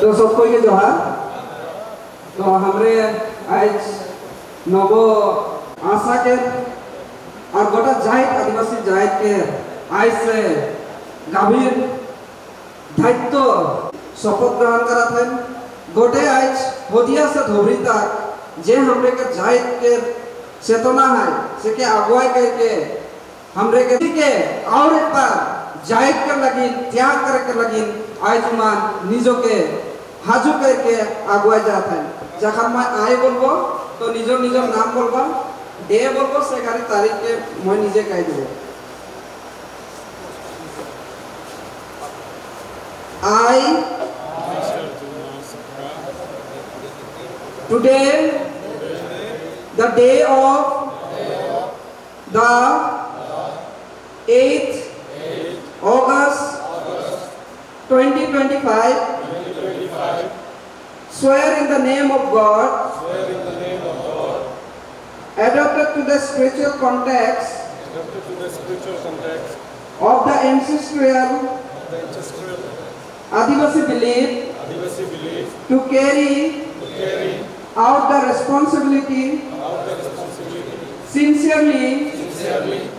तो सबको के जोहार। तो हमरे आज नवो आशा के और गोटा जाहिद आदिवासी जाहिद के आज से गंभीर दायित्व शपथ ग्रहण करा थे। गोटे आज होदिया से धोबरी तक जे हमरे के जाहिद के चेतना है से के अगुवाई करके हमरे के और एक बार जाहिद कर लगी त्याग करे के लगी आज मान निजो के हाजू करके अगुवाई जाता है। जहाँ मैं आए बोलबो तो निजो निजो नाम बोलबा डे बोलबो से गारी तारीख के मैं निजे कह दूँ। Today, the day of the 8th August 2025, swear in the name of God, adapted to the spiritual context of the ancestral Adivasi belief to carry out the responsibility sincerely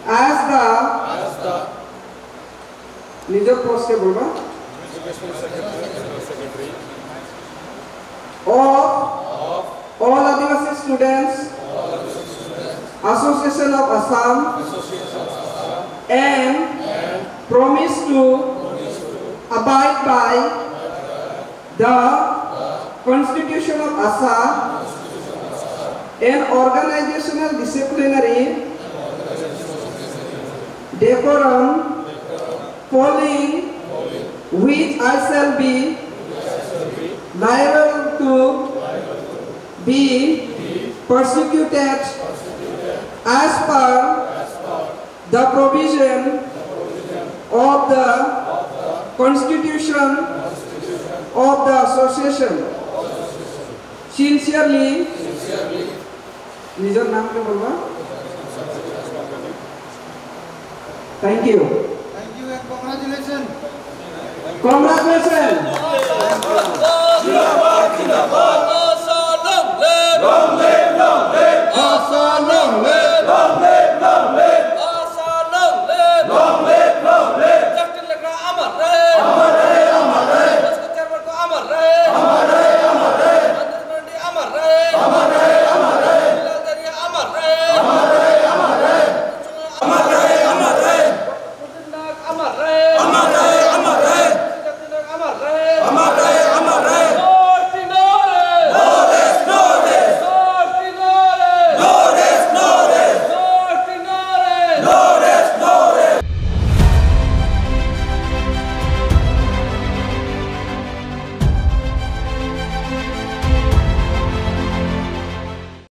as the Nijo post ke bolba of all Adivasi students Association of Assam and promise to abide by the Constitution of Assam and organizational disciplinary decorum following which I shall be liable to be persecuted as per the provision of the Constitution of the Association. Sincerely, निजर नाम क्या बोलवा? Thank you. Thank you and congratulations. Congratulations. Long live, long live.